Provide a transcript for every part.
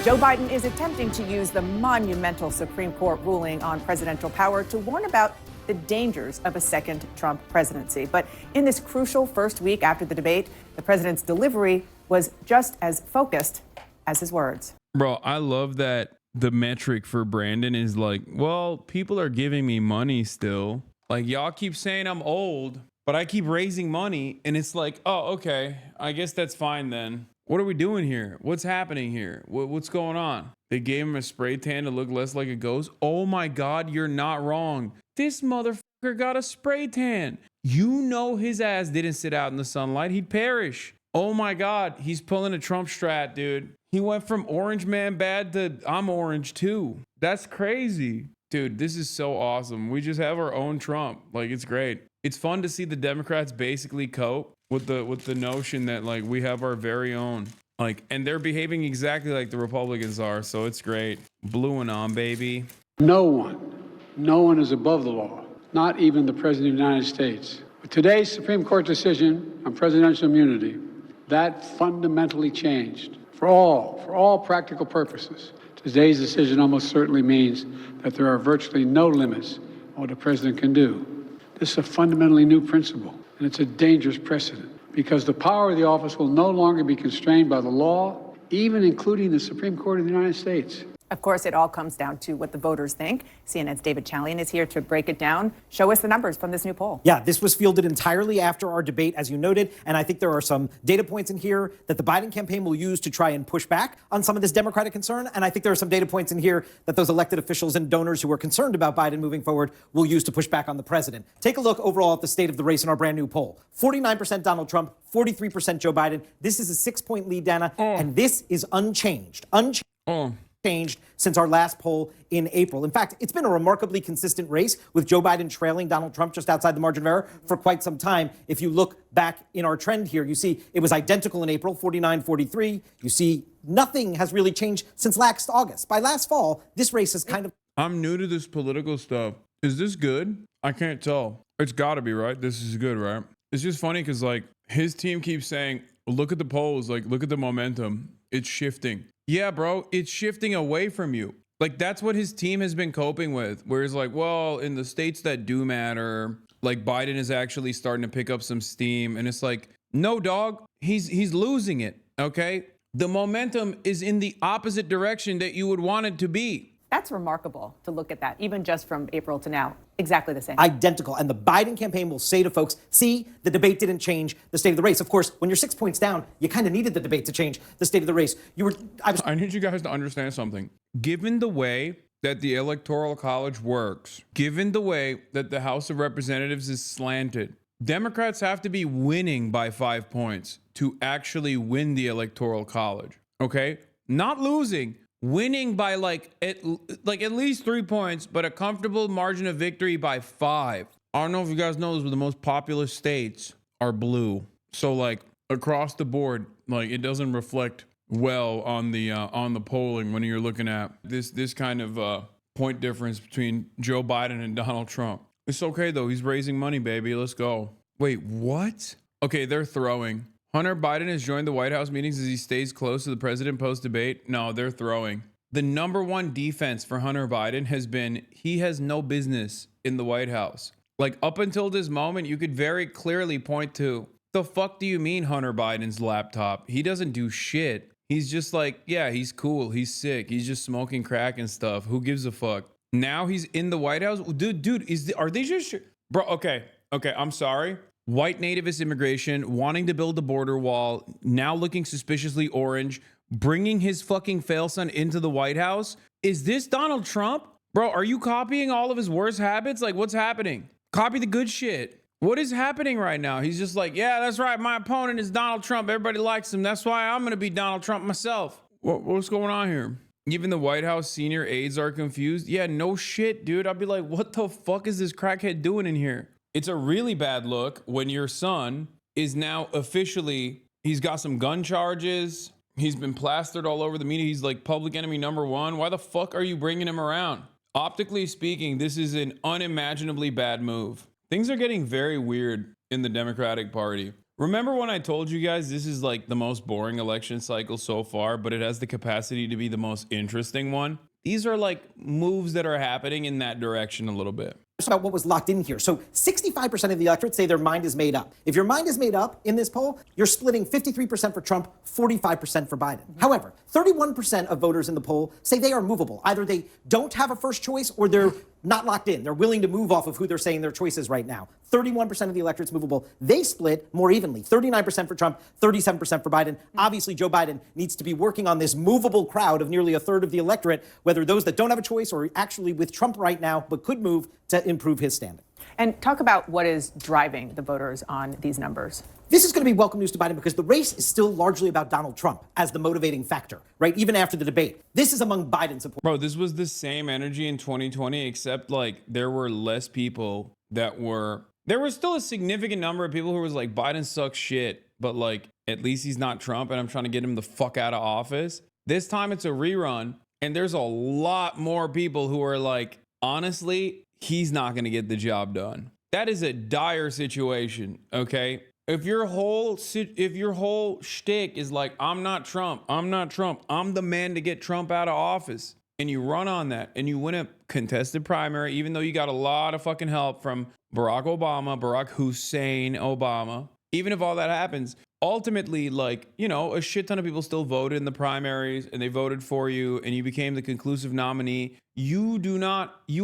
Joe Biden is attempting to use the monumental Supreme Court ruling on presidential power to warn about the dangers of a second Trump presidency. But in this crucial first week after the debate, the president's delivery was just as focused as his words. Bro, I love that the metric for Brandon is like, well, people are giving me money still. Like, y'all keep saying I'm old, but I keep raising money. And it's like, oh, okay, I guess that's fine then. What are we doing here? What's happening here? What's going on? They gave him a spray tan to look less like a ghost. Oh my God, you're not wrong. This motherfucker got a spray tan. You know his ass didn't sit out in the sunlight. He'd perish. Oh my God, he's pulling a Trump strat, dude. He went from orange man bad to I'm orange too. That's crazy. Dude, this is so awesome. We just have our own Trump. Like, it's great. It's fun to see the Democrats basically cope with the notion that, like, we have our very own. Like, and they're behaving exactly like the Republicans are, so it's great. Blue and on, baby. No one is above the law, not even the President of the United States. With today's Supreme Court decision on presidential immunity, that fundamentally changed for all practical purposes. Today's decision almost certainly means that there are virtually no limits on what a president can do. This is a fundamentally new principle, and it's a dangerous precedent because the power of the office will no longer be constrained by the law, even including the Supreme Court of the United States. Of course, it all comes down to what the voters think. CNN's David Chalian is here to break it down. Show us the numbers from this new poll. Yeah, this was fielded entirely after our debate, as you noted. And I think there are some data points in here that the Biden campaign will use to try and push back on some of this Democratic concern. And I think there are some data points in here that those elected officials and donors who are concerned about Biden moving forward will use to push back on the president. Take a look overall at the state of the race in our brand new poll. 49% Donald Trump, 43% Joe Biden. This is a 6-point lead, Dana. And this is unchanged. Changed since our last poll in April. In fact, it's been a remarkably consistent race with Joe Biden trailing Donald Trump just outside the margin of error for quite some time. If you look back in our trend here, you see it was identical in April, 49-43. You see nothing has really changed since last August. By last fall, this race is kind of... I'm new to this political stuff. Is this good? I can't tell. It's gotta be, right? This is good, right? It's just funny because, like, his team keeps saying, look at the polls, like, look at the momentum. It's shifting. Yeah, bro, it's shifting away from you. Like, that's what his team has been coping with. Where it's like, well, in the states that do matter, like, Biden is actually starting to pick up some steam. And it's like, no, dog, he's losing it, okay? The momentum is in the opposite direction that you would want it to be. That's remarkable to look at that, even just from April to now. Exactly the same. Identical. And the Biden campaign will say to folks, see, the debate didn't change the state of the race. Of course, when you're 6 points down, you kind of needed the debate to change the state of the race. I need you guys to understand something. Given the way that the Electoral College works, given the way that the House of Representatives is slanted, Democrats have to be winning by 5 points to actually win the Electoral College. Okay? Not losing. Winning by like at least 3 points, but a comfortable margin of victory by 5. I don't know if you guys know this, but the most populous states are blue. So, like, across the board, like, it doesn't reflect well on the polling when you're looking at this kind of point difference between Joe Biden and Donald Trump. It's okay though. He's raising money, baby. Let's go. Wait, what? Okay, they're throwing. Hunter Biden has joined the White House meetings as he stays close to the president post-debate. No, they're throwing. The number one defense for Hunter Biden has been he has no business in the White House. Like, up until this moment, you could very clearly point to, the fuck do you mean Hunter Biden's laptop? He doesn't do shit. He's just like, yeah, he's cool. He's sick. He's just smoking crack and stuff. Who gives a fuck? Now he's in the White House? Dude, are they just... Bro, okay, I'm sorry. White nativist immigration, wanting to build a border wall, now looking suspiciously orange, bringing his fucking fail son into the White House. Is this Donald Trump? Bro, are you copying all of his worst habits? Like, what's happening? Copy the good shit. What is happening right now? He's just like, yeah, that's right. My opponent is Donald Trump. Everybody likes him. That's why I'm going to be Donald Trump myself. What's going on here? Even the White House senior aides are confused. Yeah, no shit, dude. I'd be like, what the fuck is this crackhead doing in here? It's a really bad look when your son is now officially, he's got some gun charges. He's been plastered all over the media. He's like public enemy number one. Why the fuck are you bringing him around? Optically speaking, this is an unimaginably bad move. Things are getting very weird in the Democratic Party. Remember when I told you guys this is like the most boring election cycle so far, but it has the capacity to be the most interesting one? These are like moves that are happening in that direction a little bit. About what was locked in here. So 65% of the electorate say their mind is made up. If your mind is made up in this poll, you're splitting 53% for Trump, 45% for Biden. However, 31% of voters in the poll say they are movable. Either they don't have a first choice or they're not locked in. They're willing to move off of who they're saying their choice is right now. 31% of the electorate's movable. They split more evenly. 39% for Trump, 37% for Biden. Obviously, Joe Biden needs to be working on this movable crowd of nearly a third of the electorate, whether those that don't have a choice or actually with Trump right now, but could move to improve his standing. And talk about what is driving the voters on these numbers. This is going to be welcome news to Biden because the race is still largely about Donald Trump as the motivating factor, right? Even after the debate. This is among Biden supporters. Bro, this was the same energy in 2020, except like there were less people that were, there was still a significant number of people who was like, Biden sucks shit, but like, at least he's not Trump and I'm trying to get him the fuck out of office. This time it's a rerun and there's a lot more people who are like, honestly, he's not going to get the job done. That is a dire situation, okay? If your whole shtick is like, I'm not Trump, I'm the man to get Trump out of office, and you run on that and you win a contested primary, even though you got a lot of fucking help from Barack Hussein Obama, even if all that happens, ultimately, like, you know, a shit ton of people still voted in the primaries and they voted for you and you became the conclusive nominee. You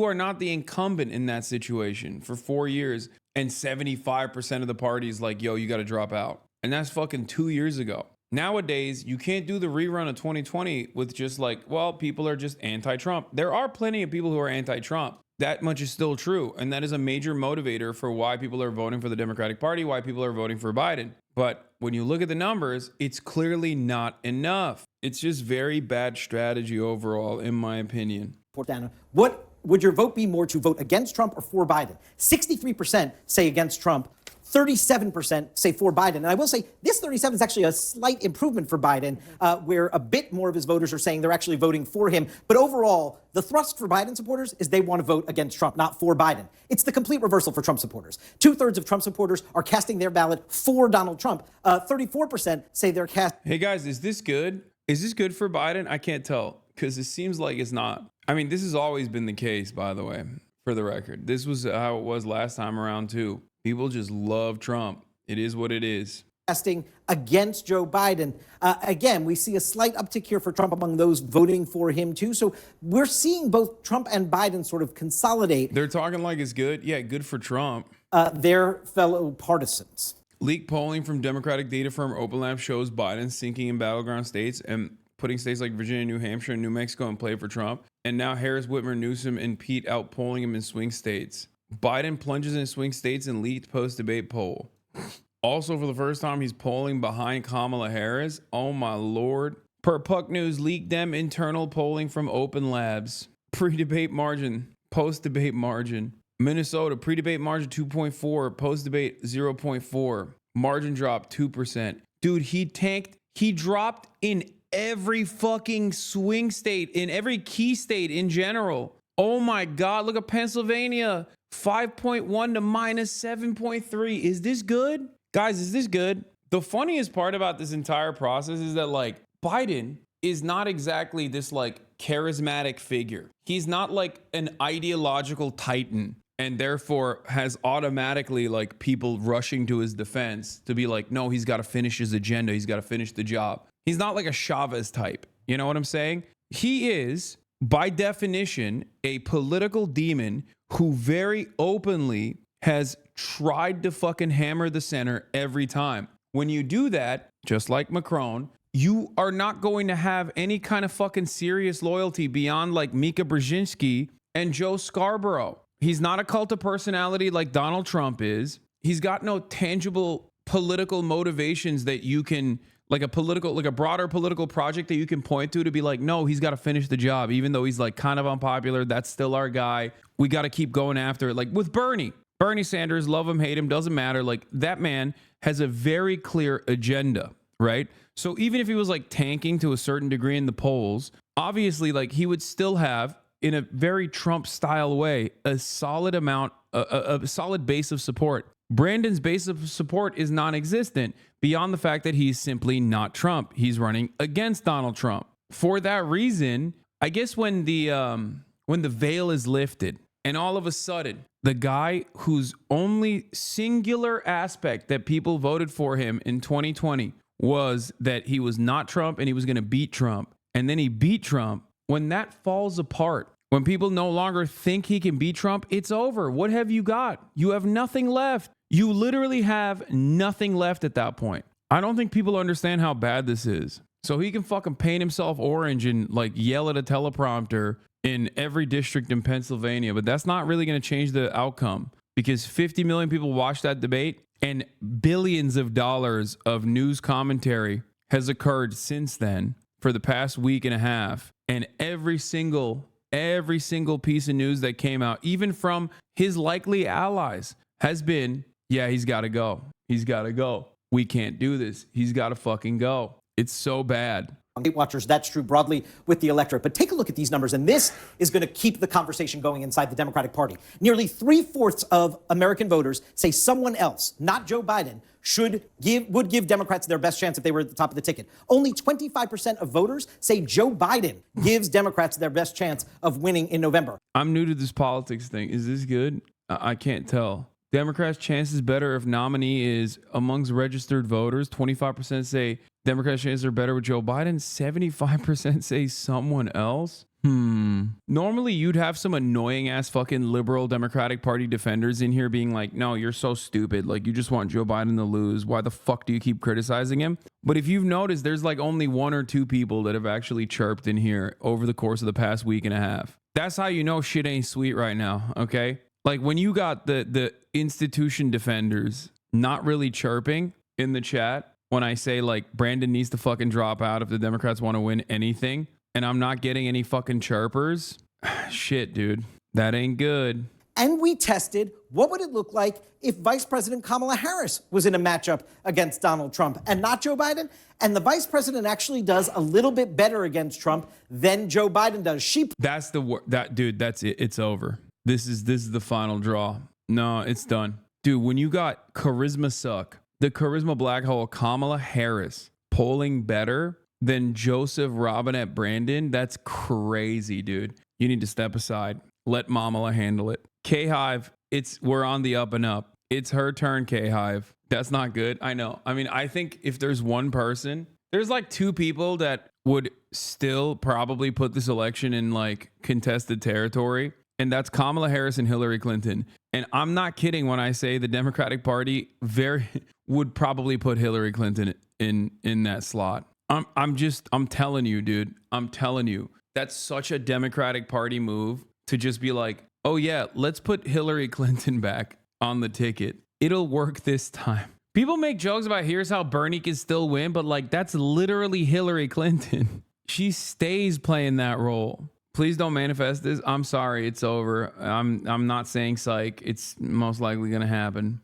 are not the incumbent in that situation for 4 years. And 75% of the party is like, yo, you got to drop out. And that's fucking 2 years ago. Nowadays, you can't do the rerun of 2020 with just like, well, people are just anti-Trump. There are plenty of people who are anti-Trump. That much is still true. And that is a major motivator for why people are voting for the Democratic Party, why people are voting for Biden. But when you look at the numbers, it's clearly not enough. It's just very bad strategy overall, in my opinion. What would your vote be more to vote against Trump or for Biden? 63% say against Trump, 37% say for Biden. And I will say this 37 is actually a slight improvement for Biden, where a bit more of his voters are saying they're actually voting for him. But overall, the thrust for Biden supporters is they want to vote against Trump, not for Biden. It's the complete reversal for Trump supporters. 2/3 of Trump supporters are casting their ballot for Donald Trump. 34% say they're casting. Hey guys, is this good? Is this good for Biden? I can't tell because it seems like it's not. I mean, this has always been the case, by the way, for the record. This was how it was last time around, too. People just love Trump. It is what it is. Casting against Joe Biden. Again, we see a slight uptick here for Trump among those voting for him, too. So we're seeing both Trump and Biden sort of consolidate. They're talking like it's good. Yeah, good for Trump. Their fellow partisans. Leaked polling from Democratic data firm OpenLab shows Biden sinking in battleground states and putting states like Virginia, New Hampshire, and New Mexico in play for Trump. And now Harris, Whitmer, Newsom, and Pete outpolling him in swing states. Biden plunges in swing states in leaked post-debate poll. Also, for the first time, he's polling behind Kamala Harris. Oh, my Lord. Per Puck News, leaked Dem internal polling from Open Labs. Pre-debate margin, post-debate margin. Minnesota, pre-debate margin 2.4, post-debate 0.4. Margin drop 2%. Dude, he tanked. He dropped in every fucking swing state, in every key state in general. Oh my God, look at Pennsylvania. 5.1 to minus 7.3. Is this good? Guys, is this good? The funniest part about this entire process is that like Biden is not exactly this like charismatic figure. He's not like an ideological titan and therefore has automatically like people rushing to his defense to be like, no, he's got to finish his agenda. He's got to finish the job. He's not like a Chavez type. You know what I'm saying? He is, by definition, a political demon who very openly has tried to fucking hammer the center every time. When you do that, just like Macron, you are not going to have any kind of fucking serious loyalty beyond like Mika Brzezinski and Joe Scarborough. He's not a cult of personality like Donald Trump is. He's got no tangible political motivations that you can, like a broader political project that you can point to be like, no, he's got to finish the job. Even though he's like kind of unpopular, that's still our guy. We got to keep going after it. Like with Bernie Sanders, love him, hate him, doesn't matter. Like that man has a very clear agenda, right? So even if he was like tanking to a certain degree in the polls, obviously like he would still have, in a very Trump style way, a solid amount, a solid base of support. Brandon's base of support is non-existent beyond the fact that he's simply not Trump. He's running against Donald Trump. For that reason, I guess when the veil is lifted and all of a sudden the guy whose only singular aspect that people voted for him in 2020 was that he was not Trump and he was going to beat Trump, and then he beat Trump, when that falls apart, when people no longer think he can beat Trump, it's over. What have you got? You have nothing left. You literally have nothing left at that point. I don't think people understand how bad this is. So he can fucking paint himself orange and like yell at a teleprompter in every district in Pennsylvania, but that's not really going to change the outcome, because 50 million people watched that debate and billions of dollars of news commentary has occurred since then for the past week and a half. And every single piece of news that came out, even from his likely allies, has been, yeah, he's got to go. He's got to go. We can't do this. He's got to fucking go. It's so bad. Weight Watchers, that's true broadly with the electorate. But take a look at these numbers, and this is going to keep the conversation going inside the Democratic Party. Nearly 3/4 of American voters say someone else, not Joe Biden, would give Democrats their best chance if they were at the top of the ticket. Only 25% of voters say Joe Biden gives Democrats their best chance of winning in November. I'm new to this politics thing. Is this good? I can't tell. Democrats' chances better if nominee is amongst registered voters. 25% say Democrats' chances are better with Joe Biden. 75% say someone else. Normally, you'd have some annoying ass fucking liberal Democratic Party defenders in here being like, no, you're so stupid. Like, you just want Joe Biden to lose. Why the fuck do you keep criticizing him? But if you've noticed, there's like only one or two people that have actually chirped in here over the course of the past week and a half. That's how you know shit ain't sweet right now, okay? Like when you got the institution defenders not really chirping in the chat when I say like Brandon needs to fucking drop out if the Democrats want to win anything, and I'm not getting any fucking chirpers, shit, dude, that ain't good. And we tested what would it look like if Vice President Kamala Harris was in a matchup against Donald Trump and not Joe Biden. And the vice president actually does a little bit better against Trump than Joe Biden does. That's the word. Dude, that's it. It's over. This is the final draw. No, it's done. Dude, when you got charisma suck, the charisma black hole Kamala Harris polling better than Joseph Robinette Brandon, that's crazy, dude. You need to step aside. Let Mamala handle it. K-Hive, we're on the up and up. It's her turn, K-Hive. That's not good. I know. I mean, I think if there's one person, there's like two people that would still probably put this election in like contested territory. And that's Kamala Harris and Hillary Clinton. And I'm not kidding when I say the Democratic Party would probably put Hillary Clinton in that slot. I'm telling you, dude. I'm telling you. That's such a Democratic Party move to just be like, oh yeah, let's put Hillary Clinton back on the ticket. It'll work this time. People make jokes about here's how Bernie can still win, but like that's literally Hillary Clinton. She stays playing that role. Please don't manifest this. I'm sorry, it's over. I'm not saying psych. It's most likely going to happen.